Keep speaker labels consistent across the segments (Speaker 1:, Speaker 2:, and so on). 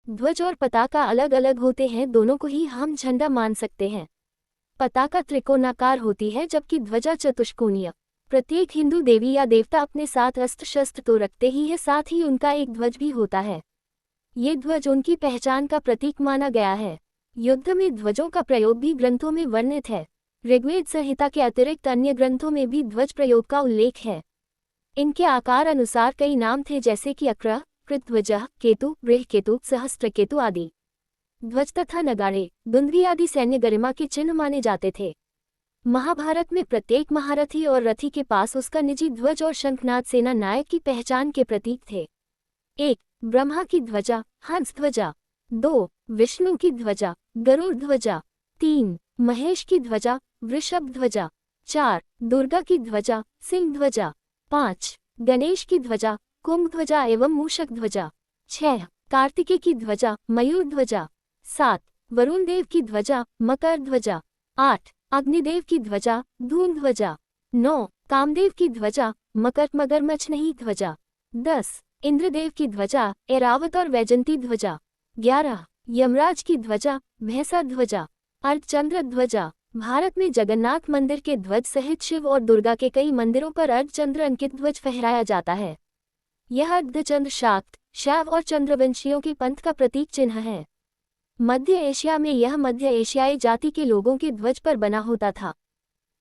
Speaker 1: ध्वज और पताका अलग अलग होते हैं, दोनों को ही हम झंडा मान सकते हैं। पताका त्रिकोणाकार होती है जबकि ध्वजा चतुष्कोणीय। प्रत्येक हिंदू देवी या देवता अपने साथ अस्त्र शस्त्र तो रखते ही है, साथ ही उनका एक ध्वज भी होता है। ये ध्वज उनकी पहचान का प्रतीक माना गया है। युद्ध में ध्वजों का प्रयोग भी ग्रंथों में वर्णित है। ऋग्वेद संहिता के अतिरिक्त अन्य ग्रंथों में भी ध्वज प्रयोग का उल्लेख है। इनके आकार अनुसार कई नाम थे, जैसे कि अक्र, कृतध्वजः, केतु, बृहकेतु, सहस्त्रकेतु आदि। ध्वज तथा नगाड़े, दुंदुभी आदि सैन्य गरिमा के चिन्ह माने जाते थे। महाभारत में प्रत्येक महारथी और रथी के पास उसका निजी ध्वज और शंखनाद सेना नायक की पहचान के प्रतीक थे। 1. ब्रह्मा की ध्वजा, हंस ध्वजा। 2. विष्णु की ध्वजा, गरुड़ ध्वजा। 3. महेश की ध्वजा, वृषभ ध्वजा। 4. दुर्गा की ध्वजा, सिंह ध्वजा। 5. गणेश की ध्वजा, कुंभ ध्वजा एवं मूषक ध्वजा। 6. कार्तिकेय की ध्वजा, मयूर ध्वजा। 7. वरुण देव की ध्वजा, मकर ध्वजा। 8. अग्निदेव की ध्वजा, धूम ध्वजा। 9. कामदेव की ध्वजा, मगरमच्छ नहीं ध्वजा। 10. इंद्रदेव की ध्वजा, ऐरावत और वैजंती ध्वजा। 11. यमराज की ध्वजा, भैंसा ध्वजा। अर्धचंद्र ध्वजा। भारत में जगन्नाथ मंदिर के ध्वज सहित शिव और दुर्गा के कई मंदिरों पर अर्धचंद्र अंकित ध्वज फहराया जाता है। यह अर्धचंद्र शाक्त, शैव और चंद्रवंशियों के पंथ का प्रतीक चिन्ह है। मध्य एशिया में यह मध्य एशियाई जाति के लोगों के ध्वज पर बना होता था।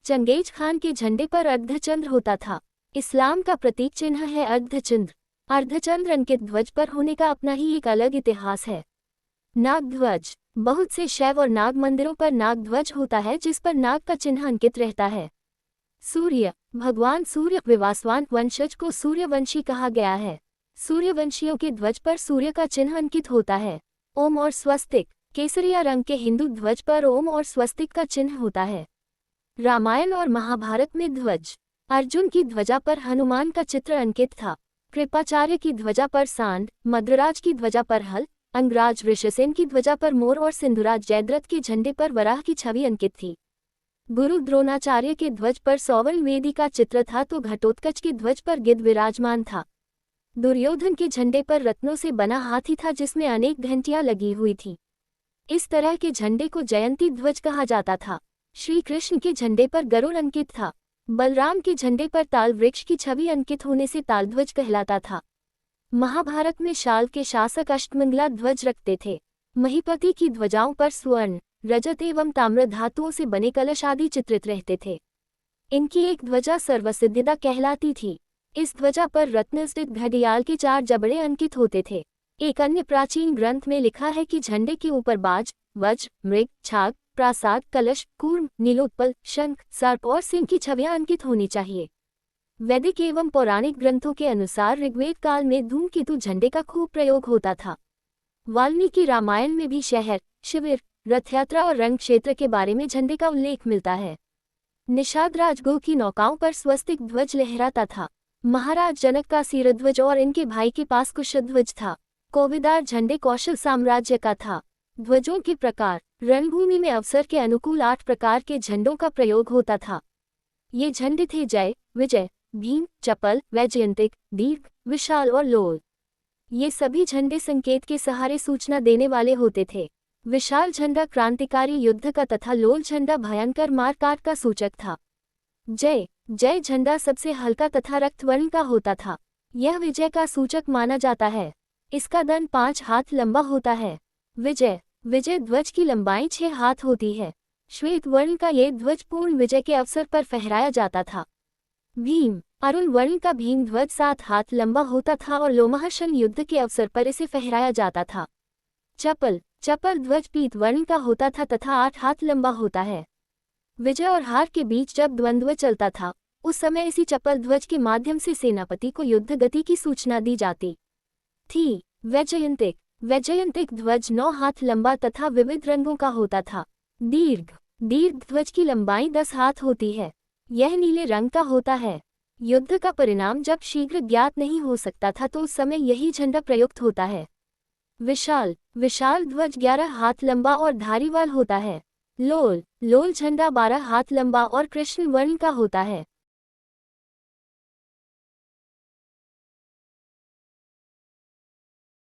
Speaker 1: चंगेज खान के झंडे पर अर्धचंद्र होता था। इस्लाम का प्रतीक चिन्ह है अर्धचंद्र। अर्धचंद्र अंकित ध्वज पर होने का अपना ही एक अलग इतिहास है। नाग ध्वज। बहुत से शैव और नाग मंदिरों पर नाग ध्वज होता है, जिस पर नाग का चिन्ह अंकित रहता है। सूर्य। भगवान सूर्य विवासवान वंशज को सूर्यवंशी कहा गया है। सूर्यवंशियों के ध्वज पर सूर्य का चिन्ह अंकित होता है। ओम और स्वस्तिक। केसरिया रंग के हिंदू ध्वज पर ओम और स्वस्तिक का चिन्ह होता है। रामायण और महाभारत में ध्वज। अर्जुन की ध्वजा पर हनुमान का चित्र अंकित था। कृपाचार्य की ध्वजा पर सांड, मद्रराज की ध्वजा पर हल, अंगराज ऋषिसेन की ध्वजा पर मोर और सिंधुराज जयद्रथ के झंडे पर वराह की छवि अंकित थी। गुरु द्रोणाचार्य के ध्वज पर सौवर्ण वेदी का चित्र था, तो घटोत्कच के ध्वज पर गिद्ध विराजमान था। दुर्योधन के झंडे पर रत्नों से बना हाथी था, जिसमें अनेक घंटियां लगी हुई थी। इस तरह के झंडे को जयंती ध्वज कहा जाता था। श्री कृष्ण के झंडे पर गरुड़ अंकित था। बलराम के झंडे पर ताल वृक्ष की छवि अंकित होने से तालध्वज कहलाता था। महाभारत में शाल के शासक अष्टमंगला ध्वज रखते थे। महीपति की ध्वजाओं पर स्वर्ण, रजत एवं ताम्र धातुओं से बने कलश आदि चित्रित रहते थे। इनकी एक ध्वजा सर्वसिद्धिदा कहलाती थी। इस ध्वजा पर रत्न स्थित घड़ियाल के 4 जबड़े अंकित होते थे। एक अन्य प्राचीन ग्रंथ में लिखा है कि झंडे के ऊपर बाज, वज्र, मृग, छाग, प्रासाद, कलश, कूर्म, नीलोत्पल, शंख, सर्प और सिंह की छवियां अंकित होनी चाहिए। वैदिक एवं पौराणिक ग्रंथों के अनुसार ऋग्वेद काल में धूमकेतु झंडे का खूब प्रयोग होता था। वाल्मीकि रामायण में भी शहर, शिविर, रथयात्रा और रण क्षेत्र के बारे में झंडे का उल्लेख मिलता है। निषाद राजगुह की नौकाओं पर स्वस्तिक ध्वज लहराता था। महाराज जनक का सिरध्वज और इनके भाई के पास कुशध्वज था। कोविदार झंडे कौशल साम्राज्य का था। ध्वजों के प्रकार। रणभूमि में अवसर के अनुकूल 8 प्रकार के झंडों का प्रयोग होता था। ये झंडे थे जय, विजय, भीम, चपल, वैजयंतिक, दीर्घ, विशाल और लोल। ये सभी झंडे संकेत के सहारे सूचना देने वाले होते थे। विशाल झंडा क्रांतिकारी युद्ध का तथा लोल झंडा भयंकर मारकाट का सूचक था। जय झंडा सबसे हल्का तथा रक्तवर्ण का होता था। यह विजय का सूचक माना जाता है। इसका दंड 5 हाथ लंबा होता है। विजय ध्वज की लंबाई 6 हाथ होती है। श्वेत वर्ण का ये ध्वज पूर्ण विजय के अवसर पर फहराया जाता था। भीम। अरुण वर्ण का भीम ध्वज 7 हाथ लंबा होता था और लोमहर्षण युद्ध के अवसर पर इसे फहराया जाता था। चपल ध्वज पीत वर्ण का होता था तथा 8 हाथ लंबा होता है। विजय और हार के बीच जब द्वंद्व चलता था, उस समय इसी चपल ध्वज के माध्यम से सेनापति को युद्ध गति की सूचना दी जाती थी। वैजयंतिक ध्वज 9 हाथ लंबा तथा विविध रंगों का होता था। दीर्घ ध्वज की लंबाई 10 हाथ होती है। यह नीले रंग का होता है। युद्ध का परिणाम जब शीघ्र ज्ञात नहीं हो सकता था, तो उस समय यही झंडा प्रयुक्त होता है। विशाल ध्वज 11 हाथ लंबा और धारीवाल होता है। लोल झंडा 12 हाथ लंबा और कृष्ण वर्ण का होता है।